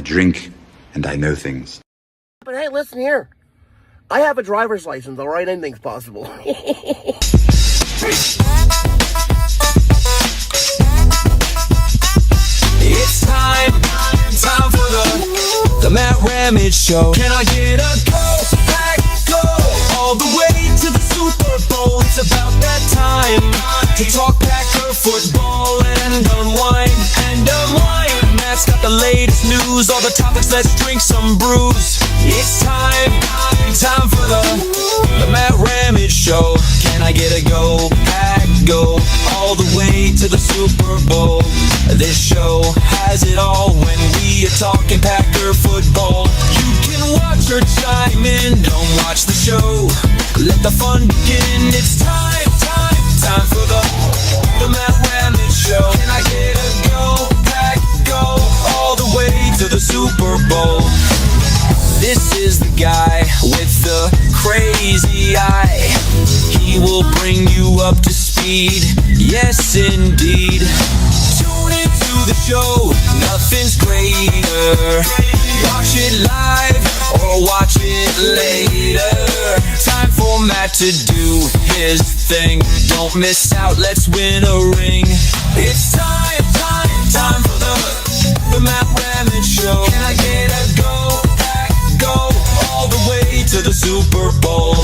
I drink, and I know things. But hey, listen here. I have a driver's license, all right? Anything's possible. It's time for the Matt Ramage Show. Can I get a go, pack, go, all the way to the Super Bowl? It's about that time to talk Packer football and unwind. Matt's got the latest news, all the topics, let's drink some brews. It's time for the Matt Ramage Show. Can I get a go, pack, go, all the way to the Super Bowl? This show has it all when we are talking Packer football. You can watch or chime in, don't watch the show. Let the fun begin. It's time for the Matt Ramage Show. Can I get a go, pack, go, all the way to the Super Bowl? This is the guy with the crazy eye. He will bring you up to speed. Yes, indeed. Tune into the show. Nothing's greater. Watch it live or watch it later. Time for Matt to do his thing. Don't miss out. Let's win a ring. It's time for the Matt Ramage Show. Can I get a go? Go all the way to the Super Bowl.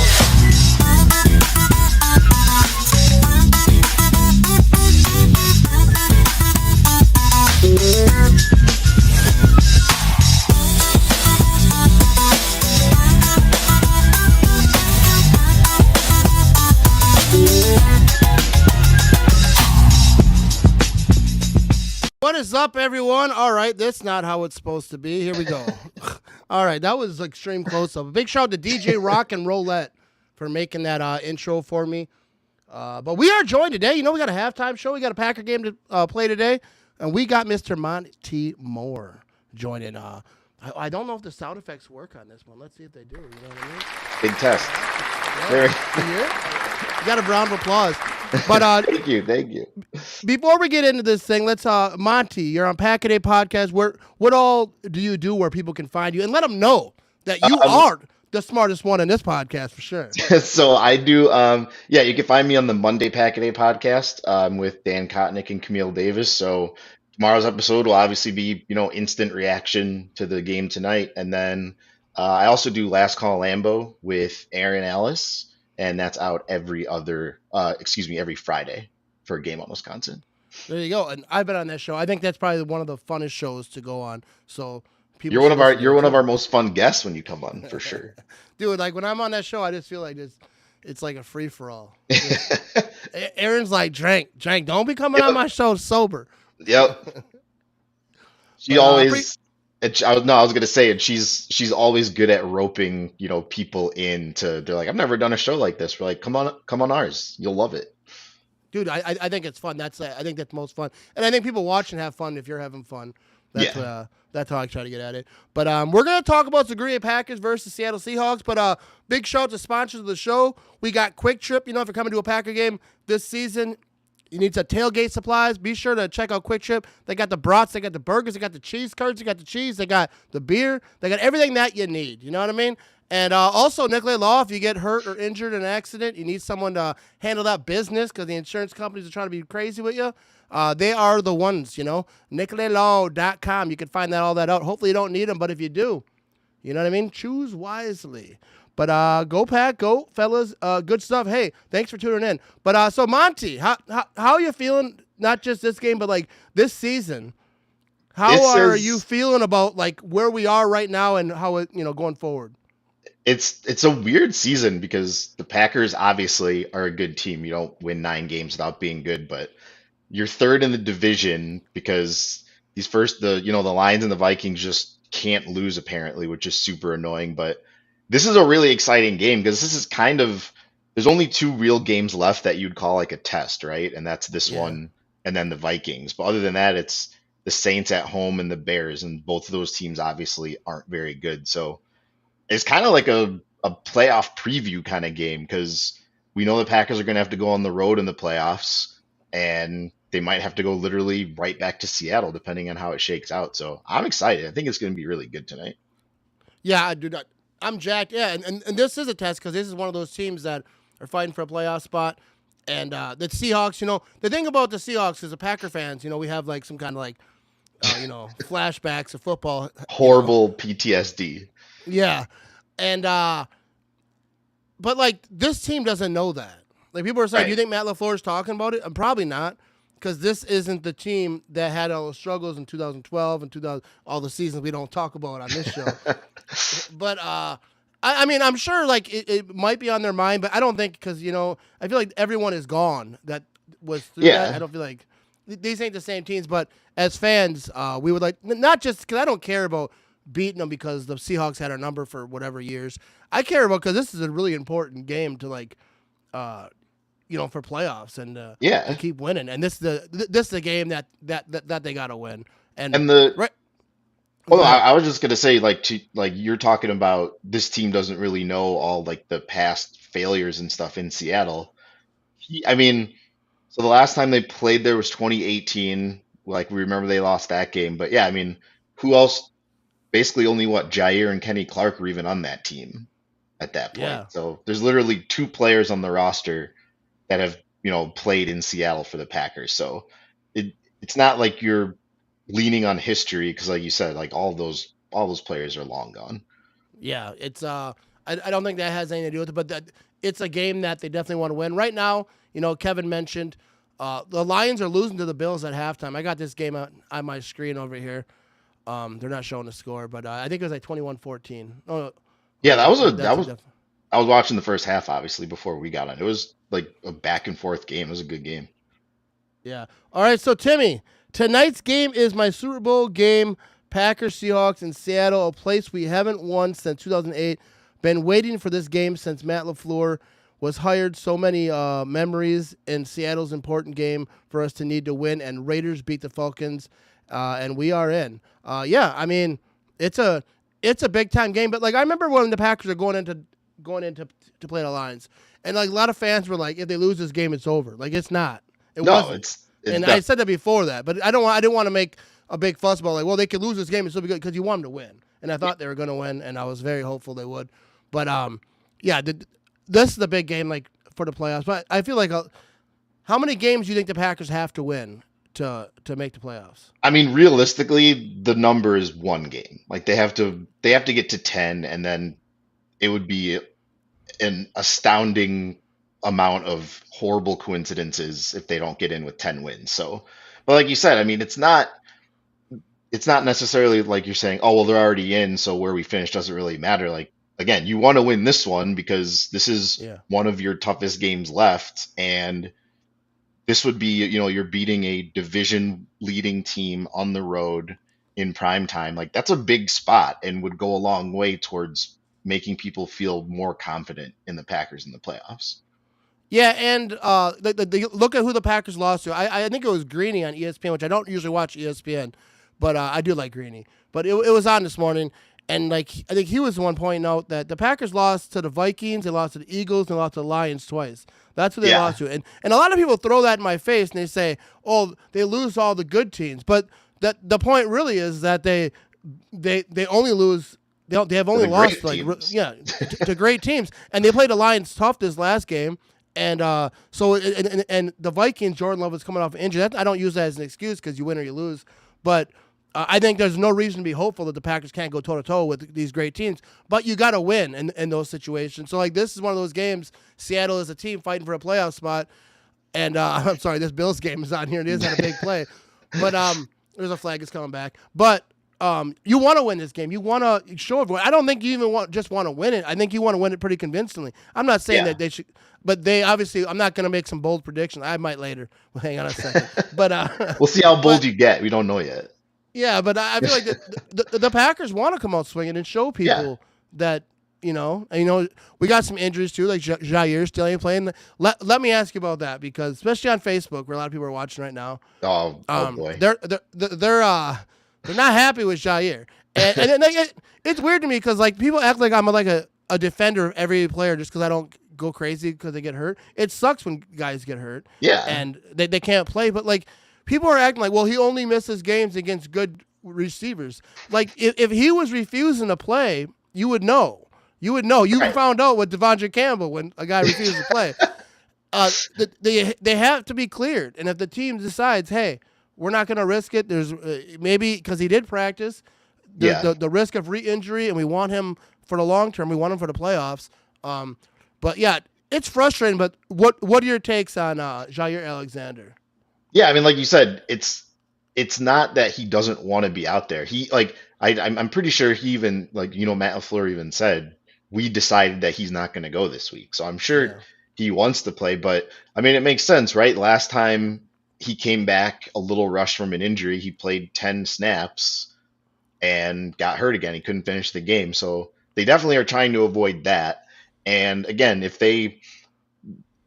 What is up, everyone? All right, that's not how it's supposed to be. Here we go. All right, that was extreme close-up. A big shout out to DJ Rock and Roulette for making that intro for me. But we are joined today. You know, we got a halftime show. We got a Packer game to play today. And we got Mr. Monte Moore joining. I don't know if the sound effects work on this one. Let's see if they do. You know what I mean? Big test. Yeah. You got a round of applause. But Thank you. Before we get into this thing, let's Monte, you're on Pack a Day Podcast. What all do you do where people can find you? And let them know that you are the smartest one in this podcast for sure. So I do, you can find me on the Monday Pack a Day Podcast with Dan Kotnick and Camille Davis. So tomorrow's episode will obviously be, instant reaction to the game tonight. And then I also do Last Call Lambeau with Aaron Ellis. And that's out every Friday for a Game on Wisconsin. There you go. And I've been on that show. I think that's probably one of the funnest shows to go on. So you're one of our most fun guests when you come on, for sure. Dude, like when I'm on that show, I just feel like it's like a free for all. Aaron's like, drink. Don't be coming on my show sober. Yep. She always. I was gonna say, and she's always good at roping, people in to. They're like, I've never done a show like this. We're like, come on ours, you'll love it, dude. I think it's fun. I think that's most fun, and I think people watch and have fun if you're having fun. That's how I try to get at it. But we're gonna talk about the Green Bay Packers versus Seattle Seahawks. But big shout out to sponsors of the show. We got Quick Trip. If you're coming to a Packer game this season, you need some tailgate supplies. Be sure to check out Quick Trip. They got the brats, they got the burgers, they got the cheese curds, they got the cheese, they got the beer, they got everything that you need. You know what I mean? And also, Nicolay Law, if you get hurt or injured in an accident, you need someone to handle that business because the insurance companies are trying to be crazy with you. They are the ones, NicolayLaw.com. You can find all that out. Hopefully you don't need them, but if you do, you know what I mean? Choose wisely. But go Pack, go fellas. Good stuff. Hey, thanks for tuning in. But so Monte, how are you feeling? Not just this game, but like this season. How are you feeling about like where we are right now and how it going forward? It's a weird season because the Packers obviously are a good team. You don't win 9 games without being good, but you're third in the division because the Lions and the Vikings just can't lose apparently, which is super annoying. But this is a really exciting game because this is there's only 2 real games left that you'd call like a test, right? And that's this one and then the Vikings. But other than that, it's the Saints at home and the Bears, and both of those teams obviously aren't very good. So it's kind of like a playoff preview kind of game because we know the Packers are going to have to go on the road in the playoffs, and they might have to go literally right back to Seattle depending on how it shakes out. So I'm excited. I think it's going to be really good tonight. Yeah, I do not. I'm jacked. Yeah, and this is a test because this is one of those teams that are fighting for a playoff spot. And the Seahawks, the thing about the Seahawks is the Packer fans, we have like some kind of like, flashbacks of football. Horrible PTSD. Yeah. And, but like this team doesn't know that. Like people are saying, do you think Matt LaFleur is talking about it? I'm probably not, because this isn't the team that had all the struggles in 2012 and all the seasons we don't talk about on this show. But I mean, I'm sure like it might be on their mind, but I don't think, because I feel like everyone is gone that was through that. I don't feel like these ain't the same teams. But as fans, we would like, not just because I don't care about beating them because the Seahawks had our number for whatever years. I care about because this is a really important game to like, for playoffs and to keep winning. And this is the game that they gotta win. And the right. Well, I was just gonna say, like, you're talking about this team doesn't really know all like the past failures and stuff in Seattle. I mean, so the last time they played there was 2018. Like we remember they lost that game, but yeah, I mean, who else? Basically, only Jair and Kenny Clark were even on that team at that point. Yeah. So there's literally 2 players on the roster that have played in Seattle for the Packers. So it's not like you're leaning on history, because like you said, like all those players are long gone. Yeah, it's I don't think that has anything to do with it, but it's a game that they definitely want to win. Right now, Kevin mentioned the Lions are losing to the Bills at halftime. I got this game on my screen over here. They're not showing the score, but I think it was like 21-14. Oh, yeah, I was watching the first half, obviously, before we got on. It was like a back and forth game. It was a good game. Yeah. All right, so Timmy, tonight's game is my Super Bowl game. Packers Seahawks in Seattle, a place we haven't won since 2008. Been waiting for this game since Matt LaFleur was hired. So many memories in Seattle's important game for us to need to win, and Raiders beat the Falcons, and we are in. Yeah, I mean, it's a big time game, but like I remember when the Packers are going into to play the Lions, and like a lot of fans were like, if they lose this game, it's over. Like it's not. It wasn't. It's and I said that before that, but I didn't want to make a big fuss about like, well, they could lose this game and still be good, because you want them to win, and I thought they were going to win, and I was very hopeful they would. But yeah, this is the big game like for the playoffs. But I feel like how many games do you think the Packers have to win to make the playoffs? I mean, realistically, the number is 1 game. Like they have to get to 10, and then it would be an astounding amount of horrible coincidences if they don't get in with 10 wins. So, but like you said, I mean, it's not necessarily like you're saying, oh, well, they're already in, so where we finish doesn't really matter. Like, again, you want to win this one because this is one of your toughest games left, and this would be, you're beating a division leading team on the road in prime time. Like that's a big spot and would go a long way towards making people feel more confident in the Packers in the playoffs. Yeah, and look at who the Packers lost to. I think it was Greeny on ESPN, which I don't usually watch ESPN, but I do like Greeny. But it was on this morning, and like I think he was the one pointing out that the Packers lost to the Vikings, they lost to the Eagles, and they lost to the Lions twice. That's who they lost to. And a lot of people throw that in my face, and they say, oh, they lose all the good teams. But the point really is that they only lose. They have only lost to great teams, and they played the Lions tough this last game, and so the Vikings, Jordan Love is coming off injury. I don't use that as an excuse because you win or you lose, but I think there's no reason to be hopeful that the Packers can't go toe to toe with these great teams. But you got to win in those situations. So like this is one of those games. Seattle is a team fighting for a playoff spot, and I'm sorry, this Bills game is on here. It is not a big play, but there's a flag that's coming back, but. You want to win this game. You want to show everyone. I don't think you even just want to win it. I think you want to win it pretty convincingly. I'm not saying that they should, but they obviously. I'm not going to make some bold predictions. I might later. Well, hang on a second. But we'll see how bold you get. We don't know yet. Yeah, but I feel like the Packers want to come out swinging and show people that we got some injuries too, like Jair still ain't playing. Let me ask you about that, because especially on Facebook, where a lot of people are watching right now. Oh boy. They're not happy with Jair, and it's weird to me because like people act like I'm like a defender of every player just because I don't go crazy because they get hurt. It sucks when guys get hurt, and they can't play. But like people are acting like, well, he only misses games against good receivers. Like if he was refusing to play, you would know. You would know. You found out with Devondre Campbell when a guy refused to play. They have to be cleared, and if the team decides, hey, we're not going to risk it, there's maybe because he did practice, the risk of re-injury, and we want him for the long term. We want him for the playoffs. But yeah, it's frustrating. But what are your takes on Jair Alexander? Yeah, I mean, like you said, it's not that he doesn't want to be out there. I'm pretty sure he even Matt LaFleur even said we decided that he's not going to go this week. So I'm sure he wants to play, but I mean, it makes sense, right? Last time he came back a little rushed from an injury, he played 10 snaps and got hurt again. He couldn't finish the game. So they definitely are trying to avoid that. And again, if they,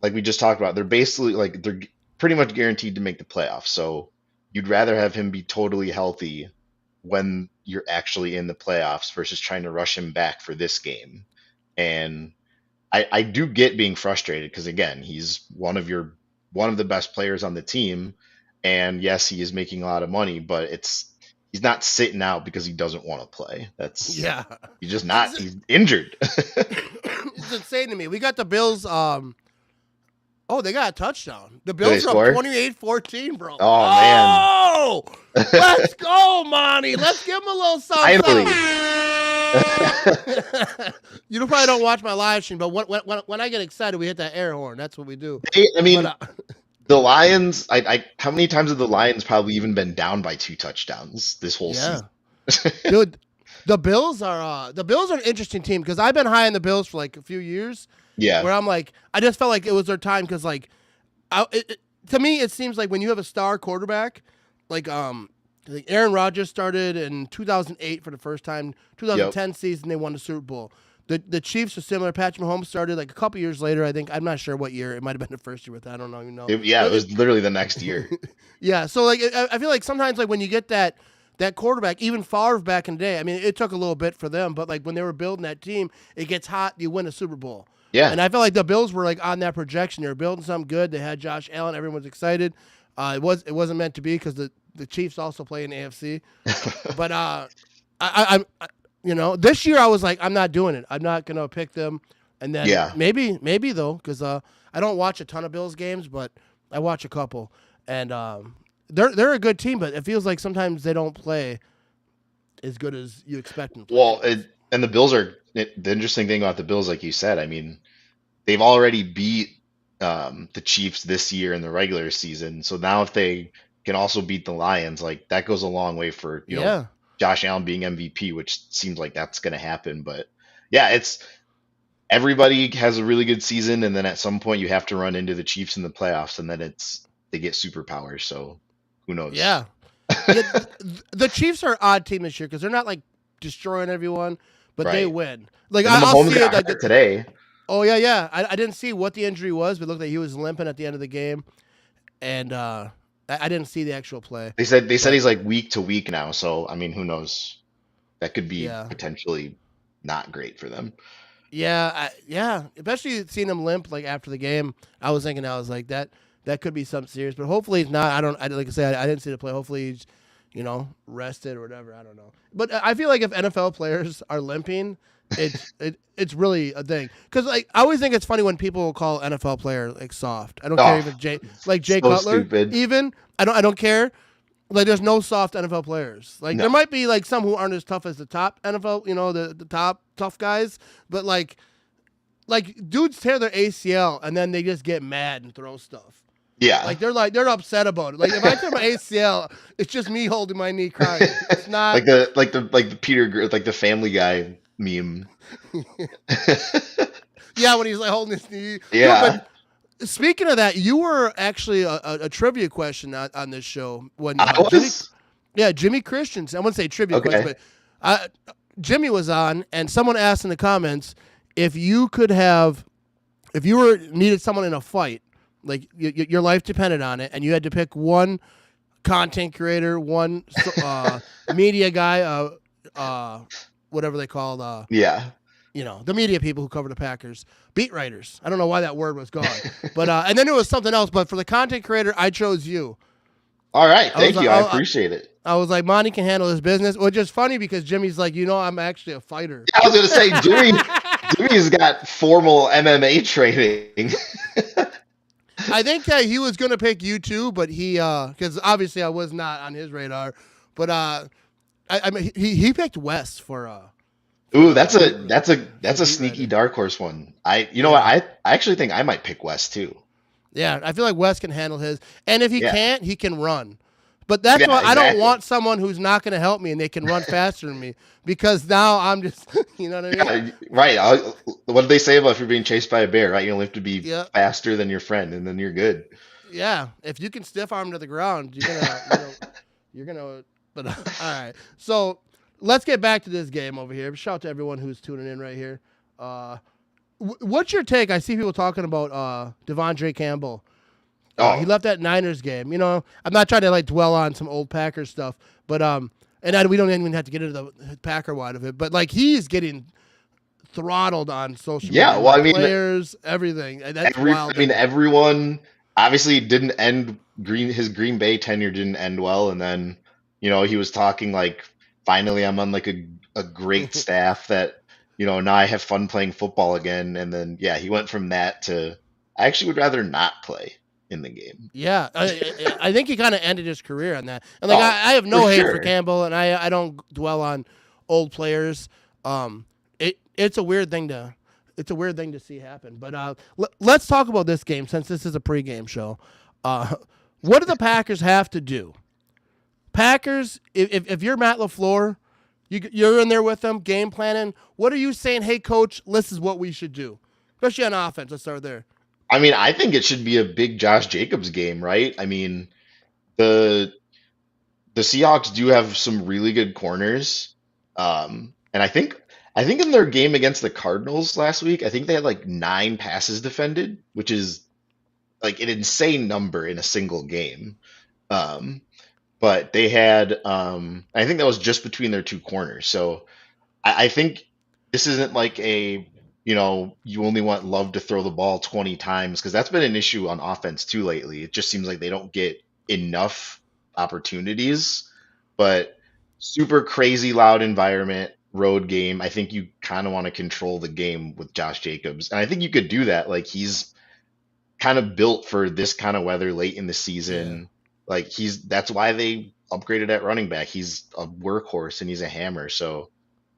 like we just talked about, they're basically they're pretty much guaranteed to make the playoffs. So you'd rather have him be totally healthy when you're actually in the playoffs versus trying to rush him back for this game. And I do get being frustrated because again, he's one of the best players on the team. And yes, he is making a lot of money, but he's not sitting out because he doesn't want to play. He's just not. He's injured. It's insane to me. We got the Bills. They got a touchdown. The Bills are up 28-14, bro. Oh, man. Let's go, Monte. Let's give him a little something. Finally. You probably don't watch my live stream, but when I get excited, we hit that air horn. That's what we do. The Lions, how many times have the Lions probably even been down by 2 touchdowns this whole season? Dude, the Bills are an interesting team because I've been high on the Bills for like a few years. Yeah. Where I'm like, I just felt like it was their time because to me, it seems like when you have a star quarterback, like Aaron Rodgers started in 2008 for the first time. 2010 season, they won the Super Bowl. The Chiefs are similar. Patrick Mahomes started like a couple years later, I think. I'm not sure what year. It might have been the first year with that. I don't know. It was literally the next year. Yeah. So like, I feel like sometimes like when you get that quarterback, even Favre back in the day, I mean, it took a little bit for them, but like when they were building that team, it gets hot, you win a Super Bowl. Yeah. And I felt like the Bills were like on that projection. They were building something good. They had Josh Allen. Everyone was excited. It wasn't meant to be because the Chiefs also play in the AFC. But I this year I was like, I'm not doing it. I'm not gonna pick them. And then maybe though, because I don't watch a ton of Bills games, but I watch a couple. And they're a good team, but it feels like sometimes they don't play as good as you expect them to. Well, and the Bills are the interesting thing about the Bills, like you said. I mean, they've already beat the Chiefs this year in the regular season. So now if they can also beat the Lions, like that goes a long way for Josh Allen being MVP, which seems like that's going to happen. But yeah, everybody has a really good season, and then at some point you have to run into the Chiefs in the playoffs, and then they get superpowers. So who knows? Yeah. The Chiefs are an odd team this year because they're not like destroying everyone, but they win. Like I'll see it like today. Oh yeah. I didn't see what the injury was, but it looked like he was limping at the end of the game, and I didn't see the actual play. They said he's like week to week now, so I mean, who knows? That could be potentially not great for them. Yeah, especially seeing him limp like after the game. I was thinking, that could be something serious, but hopefully it's not. Like I said, I didn't see the play. Hopefully he's, rested or whatever. I don't know. But I feel like if NFL players are limping, it's really a thing. Because like I always think it's funny when people call NFL player like soft. I don't care if it's Jay Cutler. Stupid. Even I don't care. Like there's no soft NFL players. Like there might be like some who aren't as tough as the top NFL, the top tough guys, but like dudes tear their ACL and then they just get mad and throw stuff. Yeah. Like they're upset about it. Like if I tear my ACL, it's just me holding my knee crying. It's not like the Peter, like the Family Guy meme. Yeah, when he's like holding his knee. Yeah. But speaking of that, you were actually a trivia question on this show when Jimmy Christiansen. I wouldn't say trivia question, but Jimmy was on, and someone asked in the comments if you needed someone in a fight. Like your life depended on it, and you had to pick one content creator, one media guy, whatever they call the media people who cover the Packers, beat writers. I don't know why that word was gone, but and then there was something else. But for the content creator, I chose you. All right, I was thank like, you. I oh, appreciate it. I was like, Monty can handle his business, which is funny because Jimmy's like, I'm actually a fighter. Yeah, I was gonna say Jimmy's got formal MMA training. I think that he was gonna pick you too, but he because obviously I was not on his radar. But I mean he picked Wes Ooh, for that's a beat sneaky writer. dark horse one. You know what? Yeah. I actually think I might pick West too. Yeah, I feel like Wes can handle his, and if he Yeah, can't, he can run. But that's yeah, why I don't exactly. want someone who's not going to help me and they can run faster than me because now I'm just, you know what I mean? Yeah, right. What did they say about if you're being chased by a bear? Right, you only have to be Yeah, faster than your friend, and then you're good. yeah. If you can stiff arm to the ground, you're gonna. But all right, so let's get back to this game over here. Shout out to everyone who's tuning in right here. What's your take? I see people talking about Devondre Campbell. He Oh, left that Niners game. I'm not trying to like dwell on some old Packers stuff, but we don't even have to get into the Packer wide of it. But like he's getting throttled on social yeah. media Well, by I mean, players, everything. And that's wild. everyone obviously didn't end his Green Bay tenure didn't end well, and then he was talking like, finally I'm on like a great staff that now I have fun playing football again, and then yeah, he went from that to I actually would rather not play in the game. Yeah, I think he kind of ended his career on that. And like Oh, I have for no hate for sure. Campbell, and I don't dwell on old players. It's a weird thing to see happen. But let's talk about this game since this is a pregame show. What do the Packers have to do? Packers, if you're Matt LaFleur, you're in there with them, game planning. What are you saying? Hey, coach, this is what we should do, especially on offense. Let's start there. I mean, I think it should be a big Josh Jacobs game, right? I mean, the the Seahawks do have some really good corners. And I think in their game against the Cardinals last week, I think they had like 9 passes defended, which is like an insane number in a single game. Um, but they had I think that was just between their two corners. So I think this isn't like you only want Love to throw the ball 20 times because that's been an issue on offense too lately. It just seems like they don't get enough opportunities, but super crazy loud environment, road game. I think you kind of want to control the game with Josh Jacobs. And I think you could do that. Like he's kind of built for this kind of weather late in the Yeah. season. Like that's why they upgraded at running back. He's a workhorse and he's a hammer. So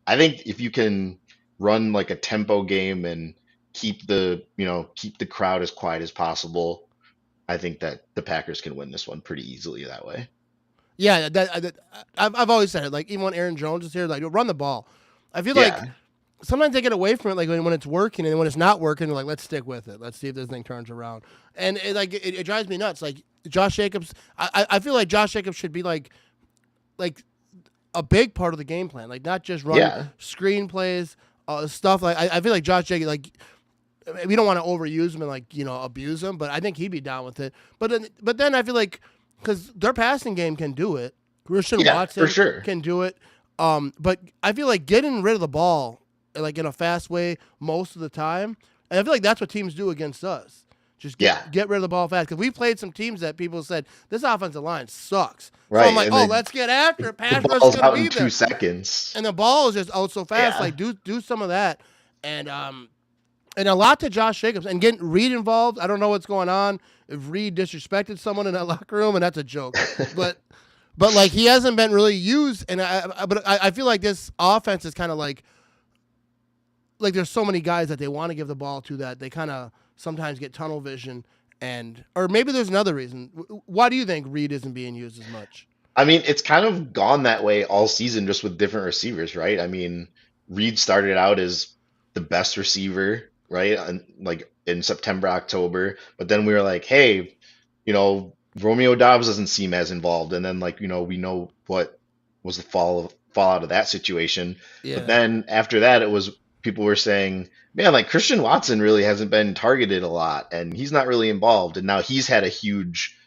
I think if you can run like a tempo game and keep the crowd as quiet as possible, I think that the Packers can win this one pretty easily that way. Yeah, I've always said it. Like even when Aaron Jones is here, like run the ball. I feel like Yeah. sometimes they get away from it, like when it's working, and when it's not working, they're like, let's stick with it. Let's see if this thing turns around. And it drives me nuts. Like Josh Jacobs, I feel like Josh Jacobs should be like a big part of the game plan, like not just run Yeah. screen plays, stuff. Like I feel like Josh Jacobs, like we don't want to overuse him and abuse him, but I think he'd be down with it. But then I feel like because their passing game can do it, Christian Yeah, for Watson sure. can do it. But I feel like getting rid of the ball like in a fast way most of the time, and I feel like that's what teams do against us. Just Yeah. get rid of the ball fast because we played some teams that people said this offensive line sucks. So I'm Right. like, And oh, then let's get after it. the Pass rush is ball's gonna out be in there, 2 seconds. and the ball is just out so fast. Yeah. Like do some of that, and a lot to Josh Jacobs and getting Reed involved. I don't know what's going on. If Reed disrespected someone in that locker room, and that's a joke, but like he hasn't been really used, and I feel like this offense is kind of like there's so many guys that they want to give the ball to that they kind of sometimes get tunnel vision, or maybe there's another reason. Why do you think Reed isn't being used as much? I mean, it's kind of gone that way all season just with different receivers, right? I mean, Reed started out as the best receiver, right? And like in September, October, but then we were like, hey, Romeo Dobbs doesn't seem as involved. And then we know what was the fallout of that situation. But Yeah. then after that, it was people were saying, man, like Christian Watson really hasn't been targeted a lot and he's not really involved. And now he's had a huge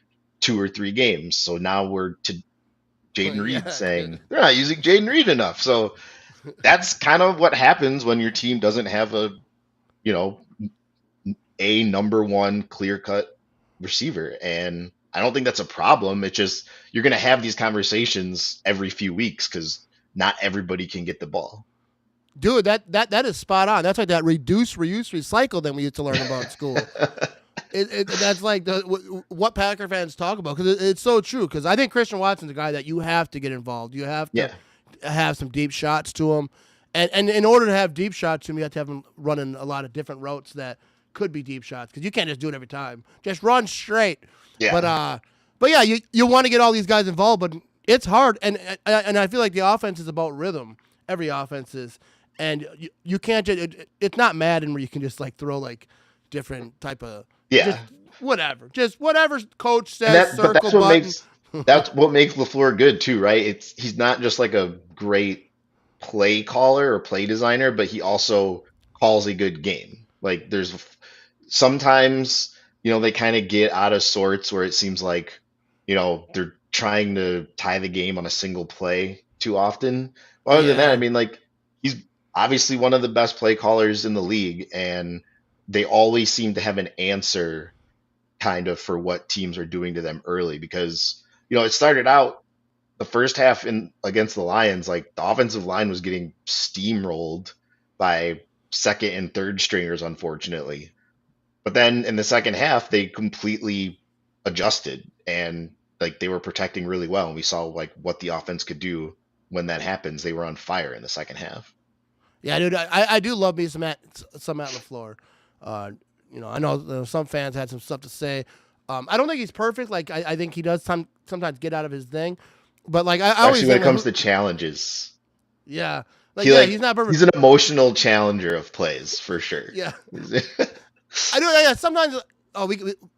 2 or 3 games. So now we're to Well, Jaden Reed yeah. saying they're not using Jaden Reed enough. So that's kind of what happens when your team doesn't have a number one clear cut receiver. And I don't think that's a problem. It's just you're going to have these conversations every few weeks because not everybody can get the ball. Dude, that is spot on. That's like that reduce, reuse, recycle that we used to learn about in school. That's like what Packer fans talk about, because it's so true. Because I think Christian Watson's a guy that you have to get involved. You have to have some deep shots to him, and in order to have deep shots to him, you have to have him running a lot of different routes that could be deep shots, because you can't just do it every time. Just run straight. Yeah. But yeah, you want to get all these guys involved, but it's hard, and I feel like the offense is about rhythm. Every offense is, and you can't just. It's not Madden where you can just like throw like different type of. Yeah. Just whatever coach says. But that's what makes LaFleur good too, right? He's not just like a great play caller or play designer, but he also calls a good game. Like there's sometimes, they kind of get out of sorts where it seems like, they're trying to tie the game on a single play too often. Well, other than that, I mean, like he's obviously one of the best play callers in the league, and they always seem to have an answer kind of for what teams are doing to them early, because it started out the first half against the Lions, like the offensive line was getting steamrolled by second and third stringers, unfortunately. But then in the second half they completely adjusted, and like they were protecting really well, and we saw like what the offense could do when that happens. They were on fire in the second half. Yeah, dude, I do love me some Matt LaFleur. I know some fans had some stuff to say. I don't think he's perfect. Like I think he does sometimes get out of his thing, but like I always actually when it comes to challenges, yeah, he's not perfect. He's an emotional challenger of plays for sure. Yeah, I do. Yeah, sometimes. Oh,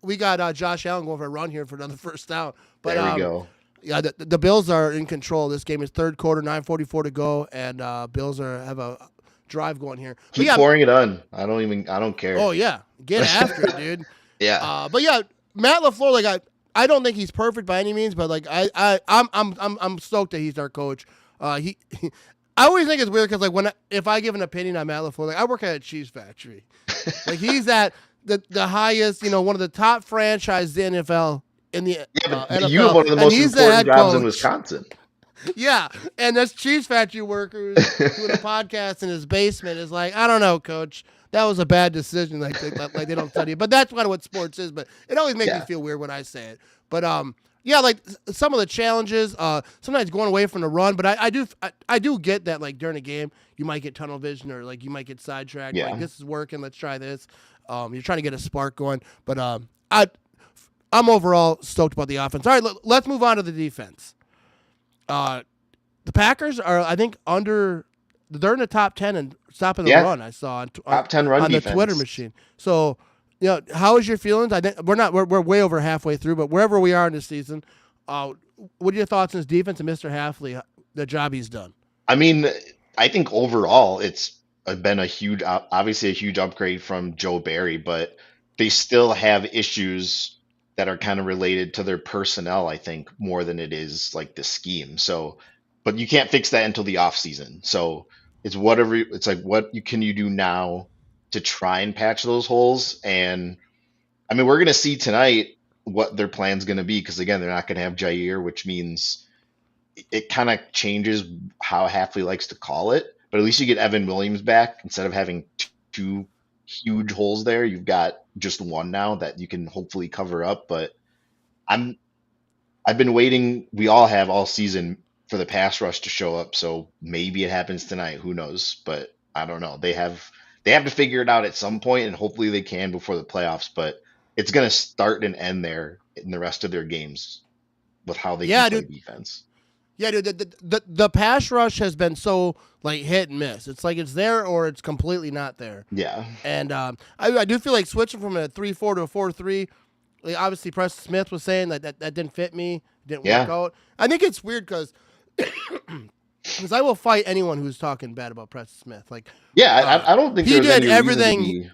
we got Josh Allen going for a run here for another first down. But there we go. Yeah, the Bills are in control. This game is third quarter, 9:44 to go, and Bills have a drive going here. Keep pouring it on. I don't care. Oh yeah, get after it, dude. Yeah. But yeah, Matt LaFleur, like I don't think he's perfect by any means, but like I'm stoked that he's our coach. I always think it's weird because like if I give an opinion on Matt LaFleur, like I work at a cheese factory, like he's at the highest, one of the top franchises in the NFL. NFL. You have one of the most important jobs in Wisconsin. Yeah, and this cheese factory worker doing a podcast in his basement is like, I don't know, coach. That was a bad decision. Like they don't study it. But that's kind of what sports is. But it always makes me feel weird when I say it. But yeah, like some of the challenges, sometimes going away from the run. But I do get that, like during a game, you might get tunnel vision or like you might get sidetracked. Yeah. Like this is working, let's try this. You're trying to get a spark going. But I'm overall stoked about the offense. All right, let's move on to the defense. The Packers are, I think, they're in the top 10 and stopping the run. I saw top 10 run on defense. The Twitter machine. So, how is your feelings? I think we're way over halfway through, but wherever we are in this season, what are your thoughts on his defense and Mr. Halfley, the job he's done? I mean, I think overall it's been obviously a huge upgrade from Joe Barry, but they still have issues that are kind of related to their personnel, I think, more than it is like the scheme. So, but you can't fix that until the off season. So it's like, what can you do now to try and patch those holes? And I mean, we're going to see tonight what their plan's going to be. Cause again, they're not going to have Jair, which means it kind of changes how Halfley likes to call it, but at least you get Evan Williams back instead of having two huge holes there. You've got just one now that you can hopefully cover up. But I've been waiting. We all have all season for the pass rush to show up. So maybe it happens tonight. Who knows? But I don't know. They have to figure it out at some point, and hopefully they can before the playoffs. But it's going to start and end there in the rest of their games with how they can play defense. Yeah, dude, the pass rush has been so like hit and miss. It's like it's there or it's completely not there. Yeah. And I do feel like switching from a 3-4 to a 4-3, like obviously Preston Smith was saying that didn't fit me, didn't work out. I think it's weird because I will fight anyone who's talking bad about Preston Smith. Like, I don't think he there's did any everything. Reason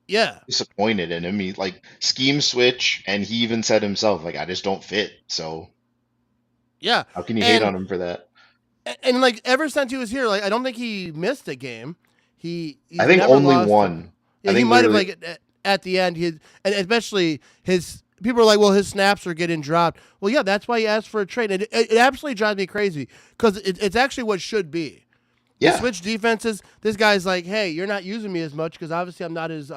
to be disappointed in him. He like scheme switch, and he even said himself, like, I just don't fit. So yeah, how can you hate on him for that? And like ever since he was here, like I don't think he missed a game. I think only one. Yeah, he might have like at the end. And especially his people are like, well, his snaps are getting dropped. Well, yeah, that's why he asked for a trade. It absolutely drives me crazy because it's actually what should be. You Yeah. switch defenses. This guy's like, hey, you're not using me as much because obviously I'm not as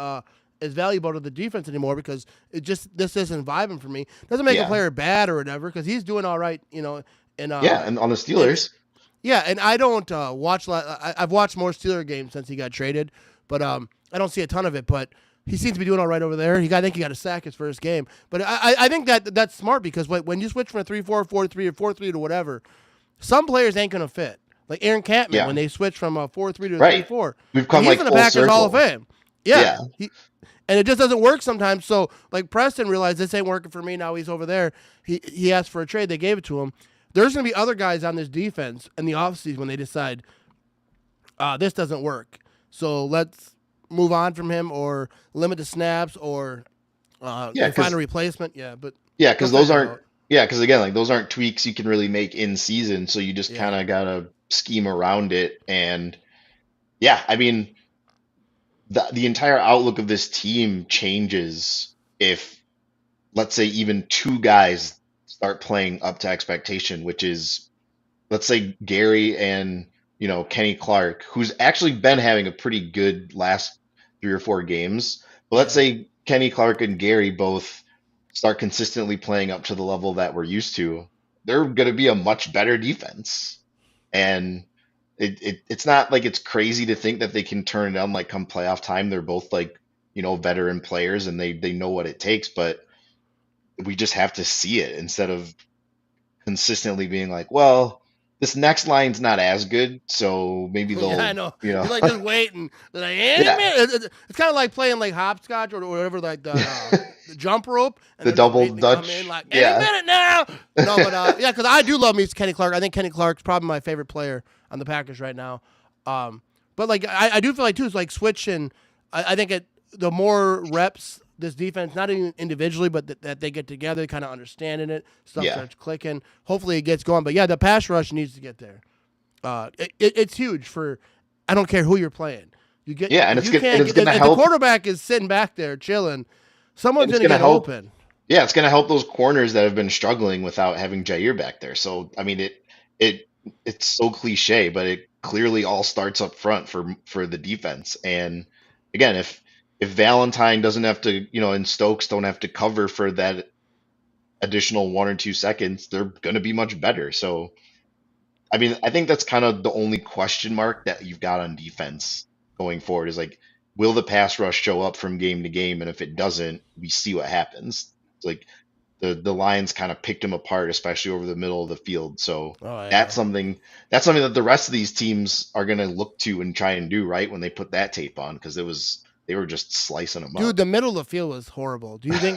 valuable to the defense anymore because this isn't vibing for me. Doesn't make a player bad or whatever because he's doing all right, And and on the Steelers. And I don't watch. I've watched more Steeler games since he got traded, but I don't see a ton of it. But he seems to be doing all right over there. I think he got a sack his first game. But I think that's smart because when you switch from a 3-4, 4-3, or 4-3 to whatever, some players ain't gonna fit. Like Aaron Campman when they switch from a 4-3 to a 3-4. We've come he's in the full Packers circle. Hall of Fame. Yeah. And it just doesn't work sometimes. So like Preston realized this ain't working for me. Now he's over there. He asked for a trade. They gave it to him. There's going to be other guys on this defense in the offseason when they decide this doesn't work. So let's move on from him or limit the snaps or find a replacement. Yeah, but because those aren't because again, like those aren't tweaks you can really make in season. So you just kind of got to scheme around it. And I mean, the entire outlook of this team changes if, let's say, even two guys start playing up to expectation, which is, let's say, Gary and Kenny Clark, who's actually been having a pretty good last 3 or 4 games. But let's say Kenny Clark and Gary both start consistently playing up to the level that we're used to. They're going to be a much better defense, and it's not like it's crazy to think that they can turn it on like come playoff time. They're both like veteran players and they know what it takes, but we just have to see it instead of consistently being like, well, this next line's not as good, so maybe they'll. I know. You're like just waiting. They're like, it's kind of like playing like hopscotch or whatever, like the jump rope. And the double Dutch. Come in like, any minute now. No, but because I do love me Kenny Clark. I think Kenny Clark's probably my favorite player on the Packers right now. But like I do feel like too, it's like switching. I think the more reps this defense, not even individually, but that they get together, kind of understanding it, stuff starts clicking. Hopefully it gets going. But the pass rush needs to get there. It's huge for. I don't care who you're playing. You get and it's going to help. If the quarterback is sitting back there chilling, someone's going to get open. Yeah, it's going to help those corners that have been struggling without having Jair back there. So I mean, it's so cliche, but it clearly all starts up front for the defense. And again, if Valentine doesn't have to, and Stokes don't have to cover for that additional 1 or 2 seconds, they're going to be much better. So, I mean, I think that's kind of the only question mark that you've got on defense going forward is like, will the pass rush show up from game to game? And if it doesn't, we see what happens. It's like the Lions kind of picked them apart, especially over the middle of the field. So that's something that the rest of these teams are going to look to and try and do right when they put that tape on, because they were just slicing them up. Dude, the middle of the field was horrible. Do you think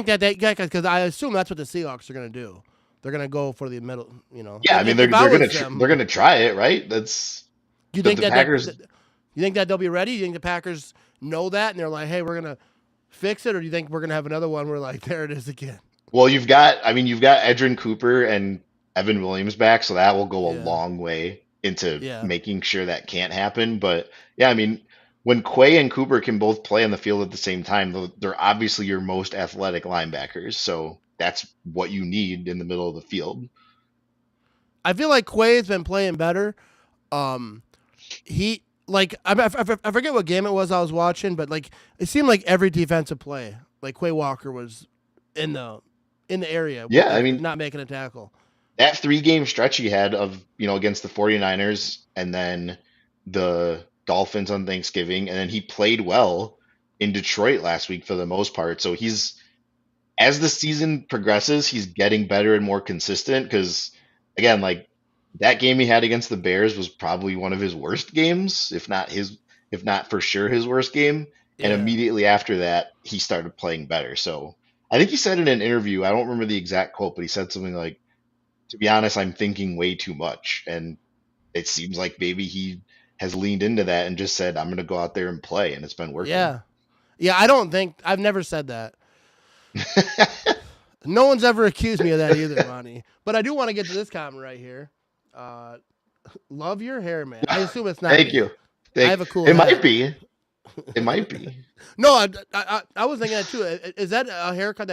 that because I assume that's what the Seahawks are going to do. They're going to go for the middle, Yeah, I mean they're going to try it, right? That's. Do you think that Packers? You think that they'll be ready? You think the Packers know that and they're like, hey, we're going to fix it, or do you think we're going to have another one where like there it is again? Well, you've got Edgerrin Cooper and Evan Williams back, so that will go a long way into making sure that can't happen. But yeah, I mean, when Quay and Cooper can both play on the field at the same time, they're obviously your most athletic linebackers. So that's what you need in the middle of the field. I feel like Quay has been playing better. He like I forget what game it was I was watching, but like it seemed like every defensive play, like Quay Walker was in the area. Yeah, I mean, not making a tackle. That 3-game stretch he had of against the 49ers and then the Dolphins on Thanksgiving, and then he played well in Detroit last week for the most part. So as the season progresses, he's getting better and more consistent, because again, like that game he had against the Bears was probably one of his worst games, if not for sure his worst game. Yeah. And immediately after that, he started playing better. So I think he said in an interview, I don't remember the exact quote, but he said something like, to be honest, I'm thinking way too much. And it seems like maybe he has leaned into that and just said, I'm going to go out there and play. And it's been working. Yeah. I've never said that. No one's ever accused me of that either, Monte. But I do want to get to this comment right here. Love your hair, man. I assume it's not. Thank you. I have a cool It hat. might be. It might be. No, I was thinking that too. Is that a haircut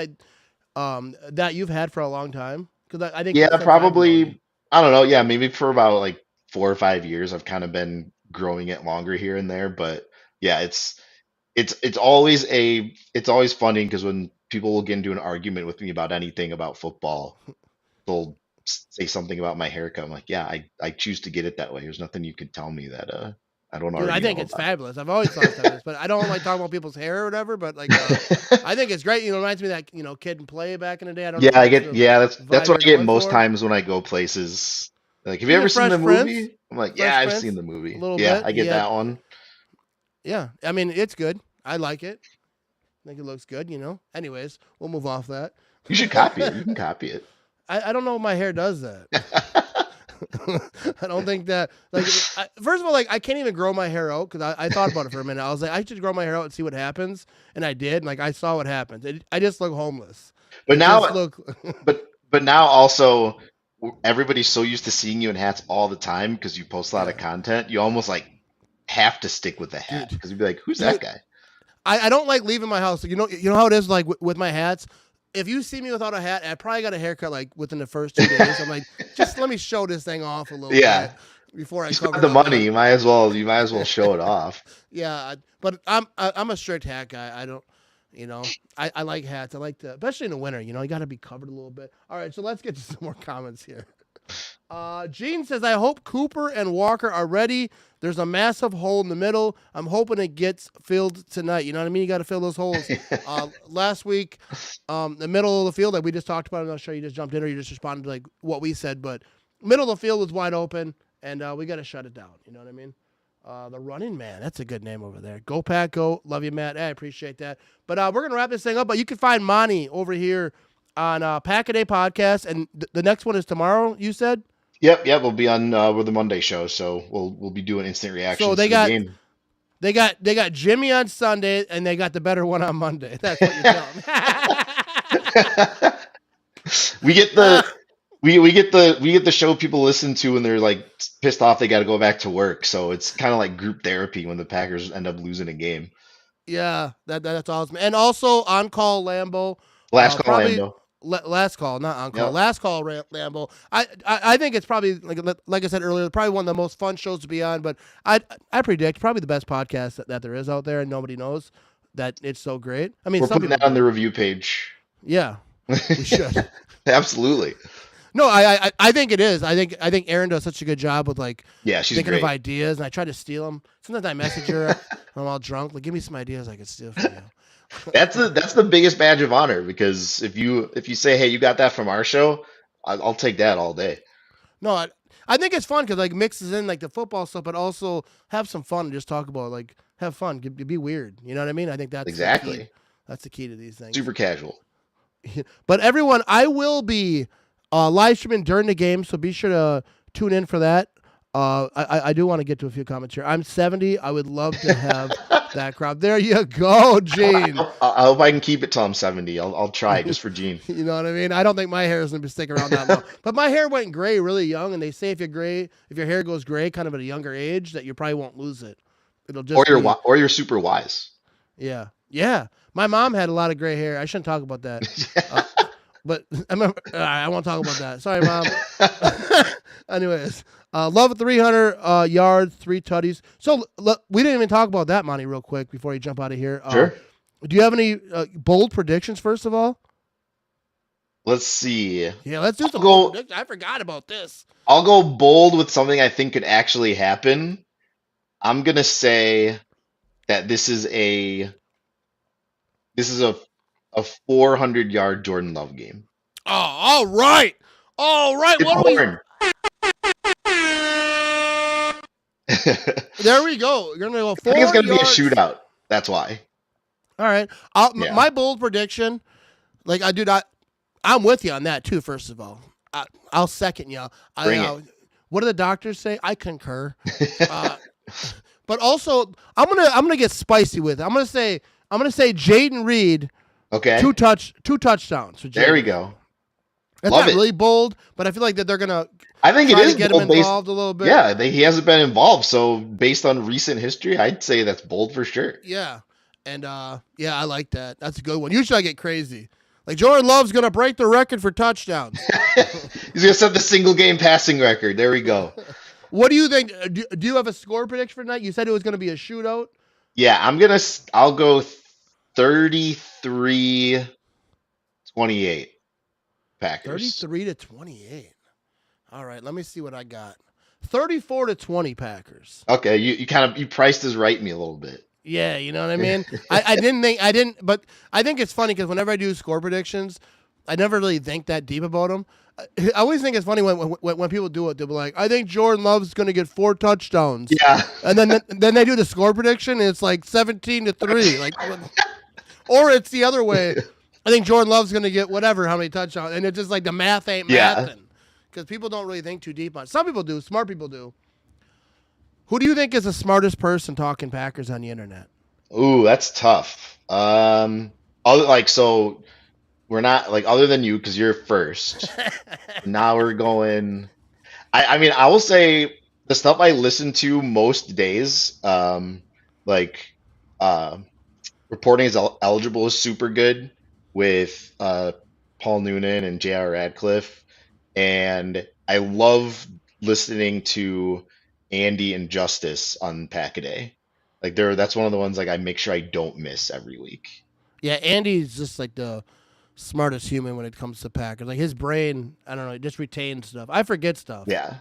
that you've had for a long time? Because I think Yeah, since I've known you. probably. I don't know. Yeah, maybe for about like 4 or 5 years, I've kind of been growing it longer here and there. But yeah, it's always funny because when people will get into an argument with me about anything about football, they'll say something about my haircut. I'm like, yeah, I choose to get it that way. There's nothing you can tell me that I don't Dude, I already think know it's about. fabulous. I've always thought it's fabulous, but I don't like talking about people's hair or whatever. But like, I think it's great. It reminds me of that kid and play back in the day. I don't know Yeah, if that's the that's vibe what you're I get going most for. times when I go places. Like, have you Even ever seen Fresh the Prince, movie? I'm like, yeah, Fresh I've seen Prince, the a movie. little Yeah, bit. I get that one. Yeah. I mean, it's good. I like it. I think it looks good. Anyways, we'll move off that. You should copy it. You can copy it. I don't know if my hair does that. I don't think that, first of all, I can't even grow my hair out because I thought about it for a minute. I was like, I should grow my hair out and see what happens. And I did. And I saw what happened. I just look homeless. But I just now, look. but now also, everybody's so used to seeing you in hats all the time because you post a lot of Yeah. content. You almost like have to stick with the hat Dude. because you'd be like, who's that guy? I don't like leaving my house. You know how it is with my hats. If you see me without a hat, I probably got a haircut within the first 2 days. I'm like, just let me show this thing off a little Yeah. bit before I You cover spend the it up. money. You might as well show it off. Yeah, but I'm a strict hat guy. I don't, I like hats. I like especially in the winter. You got to be covered a little bit. All right, so let's get to some more comments here. Gene says, I hope Cooper and Walker are ready. There's a massive hole in the middle. I'm hoping it gets filled tonight. You know what I mean? You got to fill those holes. Last week, the middle of the field that we just talked about, I'm not sure you just jumped in or you just responded to what we said, but middle of the field was wide open, and we got to shut it down. You know what I mean? The Running Man. That's a good name over there. Go Pack, go. Love you, Matt. I appreciate that. But we're going to wrap this thing up. But you can find Monte over here on Pack-A-Day Podcast. And the next one is tomorrow, you said? Yep. We'll be on with the Monday show, so we'll be doing instant reactions So they to the game. They got Jimmy on Sunday, and they got the better one on Monday. That's what you're telling me. We get the we get the show people listen to when they're like pissed off they got to go back to work. So it's kind of like group therapy when the Packers end up losing a game. Yeah, that's awesome. And also on call Lambo. Last call, probably Lando. last call, not on call. Yep. Last call, Lambo. I think it's probably like I said earlier, probably one of the most fun shows to be on. But I predict probably the best podcast that there is out there, and nobody knows that it's so great. I mean, We're some putting people that on do. the review page. Yeah, we should. Absolutely. No, I think it is. I think Erin does such a good job with Yeah, she's thinking great. of ideas, and I try to steal them. Sometimes I message her. I'm all drunk. Like, give me some ideas I could steal from you. That's the biggest badge of honor because if you say, hey, you got that from our show, I'll take that all day. No, I think it's fun because mixes in the football stuff, but also have some fun and just talk about have fun, be weird. You know what I mean? I think that's Exactly. The key. That's the key to these things. Super casual. But everyone, I will be live streaming during the game, so be sure to tune in for that. I do want to get to a few comments here. I'm 70. I would love to have that crowd. There you go, Gene. I hope I can keep it till I'm 70. I'll try just for Gene. You know what I mean? I don't think my hair is going to be sticking around that long. But my hair went gray really young, and they say if your hair goes gray kind of at a younger age, that you probably won't lose it. It'll just or you're super wise. Yeah. My mom had a lot of gray hair. I shouldn't talk about that. But I won't talk about that. Sorry, Mom. Anyways, love 300 yards, 3 tutties. So we didn't even talk about that, Monte, real quick before you jump out of here. Sure. Do you have any bold predictions, first of all? Let's see. Yeah, let's do some bold predictions. I forgot about this. I'll go bold with something I think could actually happen. I'm going to say that this is a 400-yard Jordan Love game. Oh, all right. It's What porn. There we go. You're gonna go 4 I think it's going to be a yards. shootout. That's why. All right. Yeah. My bold prediction, I'm with you on that too. First of all, I'll second you. Bring it. What do the doctors say? I concur. But also, I'm gonna get spicy with it. I'm gonna say Jaden Reed. Okay. Two touchdowns. For There we Jaden. go. That's Love not it. really bold, but I feel like that they're gonna I think it try is to get him bold based. involved a little bit. Yeah, he hasn't been involved. So based on recent history, I'd say that's bold for sure. Yeah. And yeah, I like that. That's a good one. Usually I get crazy. Like Jordan Love's gonna break the record for touchdowns. He's gonna set the single game passing record. There we go. What do you think? Do you have a score prediction for tonight? You said it was gonna be a shootout. Yeah, I'll go 33-28 Packers. 33-28. All right, let me see what I got. 34-20 Packers. Okay, you priced us right me a little bit. Yeah, you know what I mean? I didn't, but I think it's funny because whenever I do score predictions, I never really think that deep about them. I always think it's funny when people do it. They'll be like, I think Jordan Love's going to get 4 touchdowns. Yeah. And then they do the score prediction, and it's like 17-3. Like, or it's the other way. I think Jordan Love's going to get whatever, how many touchdowns. And it's just like the math ain't mathing. Because people don't really think too deep on it. Some people do. Smart people do. Who do you think is the smartest person talking Packers on the internet? Ooh, that's tough. So we're not like other than you because you're first. Now we're going. I mean, I will say the stuff I listen to most days, like reporting is eligible is super good with Paul Noonan and J.R. Radcliffe, and I love listening to Andy and Justice on Pack-A-Day. Like that's one of the ones like I make sure I don't miss every week. Yeah, Andy's just like the smartest human when it comes to Packers. Like his brain, I don't know, it just retains stuff. I forget stuff. Yeah.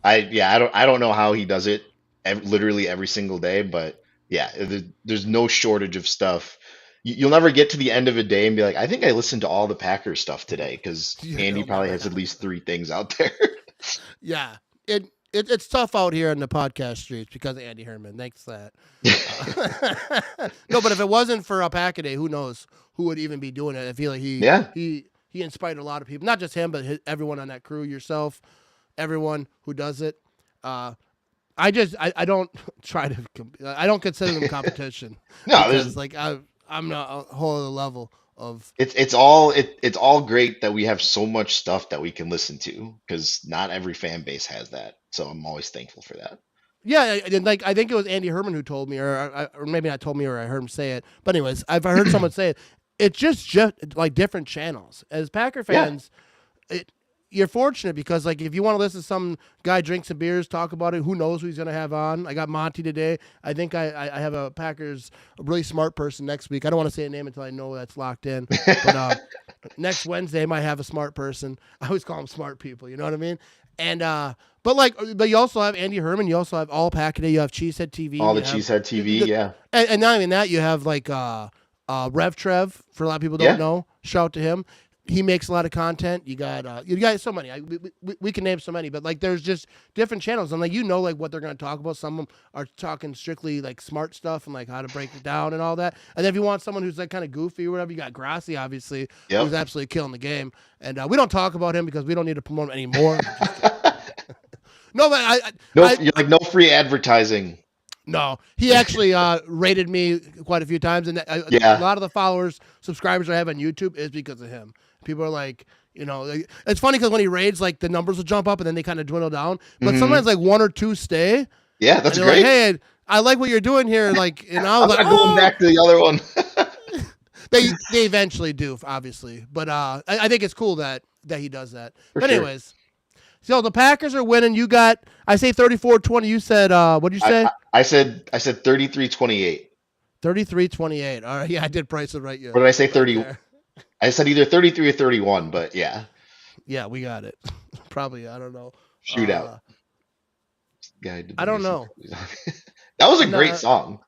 I don't know how he does it literally every single day, but yeah, there's no shortage of stuff. You'll never get to the end of a day and be like, I think I listened to all the Packers stuff today because Andy probably has at least 3 things out there. Yeah, it's tough out here in the podcast streets because of Andy Herman. Thanks for that. No, but if it wasn't for Pack-A-Day, who knows who would even be doing it? I feel like he inspired a lot of people, not just him, but everyone on that crew, yourself, everyone who does it. I don't try to. I don't consider them competition. No, because like I'm not a whole other level of. It's all great that we have so much stuff that we can listen to because not every fan base has that. So I'm always thankful for that. Yeah, like I think it was Andy Herman who told me, or maybe not told me, or I heard him say it. But anyways, I've heard someone say it. It's just like different channels. As Packer fans, you're fortunate because like if you want to listen to some guy drink some beers, talk about it, who knows who he's gonna have on. I got Monte today. I think I have a really smart person next week. I don't want to say a name until I know that's locked in. But next Wednesday I might have a smart person. I always call them smart people. You know what I mean? And but you also have Andy Herman. You also have all Pack-A-Day. You have Cheesehead TV. All the Cheesehead TV, yeah. And not even that, you have like Rev Trev. For a lot of people don't know, shout out to him. He makes a lot of content. You got so many. We can name so many, but like there's just different channels, and like like what they're going to talk about. Some of them are talking strictly like smart stuff and like how to break it down and all that. And then if you want someone who's like kind of goofy or whatever, you got Grassi, obviously, who's absolutely killing the game. And we don't talk about him because we don't need to promote him anymore. No, but you're like no free advertising. No, he actually rated me quite a few times, and a lot of the subscribers I have on YouTube is because of him. People are like, it's funny because when he raids, like the numbers will jump up and then they kind of dwindle down. But sometimes like 1 or 2 stay. Yeah, that's great. Like, hey, I like what you're doing here. Like, and I was like, going back to the other one. They eventually do, obviously, but I think it's cool that he does that. But anyways. So the Packers are winning. You got, I say 34-20. You said, what did you say? I said 33-28. 33-28. All right. Yeah, I did price it right. What did I say? 30. I said either 33 or 31, but yeah. Yeah, we got it. Probably. I don't know. Shootout. I don't know. That was a great song.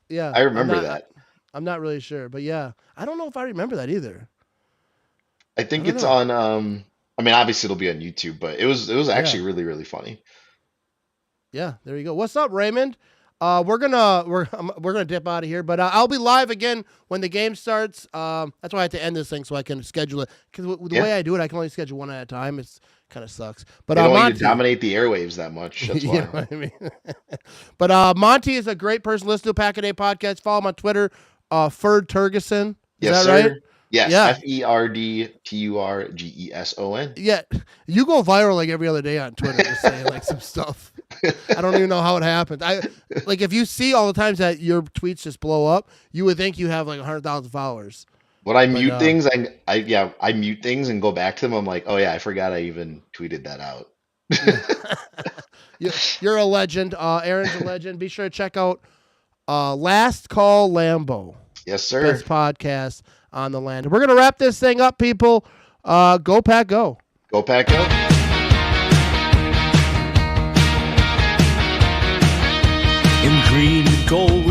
Yeah. I remember that. I'm not really sure, but yeah. I don't know if I remember that either. I think it's on, I mean, obviously it'll be on YouTube, but it was actually really, really funny. Yeah, there you go. What's up, Raymond? We're gonna dip out of here, but I'll be live again when the game starts. That's why I had to end this thing so I can schedule it. Because the way I do it, I can only schedule one at a time. It's kind of sucks. But I don't want you to dominate the airwaves that much. That's why. You know what I mean? But Monte is a great person. Listen to a Pack-A-Day podcast. Follow him on Twitter. Ferd Turgeson. Is that right? Yes, Yeah. FERDTURGESON. Yeah, you go viral like every other day on Twitter just saying like some stuff. I don't even know how it happened. Like if you see all the times that your tweets just blow up, you would think you have like 100,000 followers. When I But mute things, I mute things and go back to them. I'm like, oh yeah, I forgot I even tweeted that out. yeah. You're a legend. Aaron's a legend. Be sure to check out Last Call Lambo. Yes, sir. Best podcast on the land. We're gonna wrap this thing up, people. Go Pack, go. Go Pack, go. In green and gold.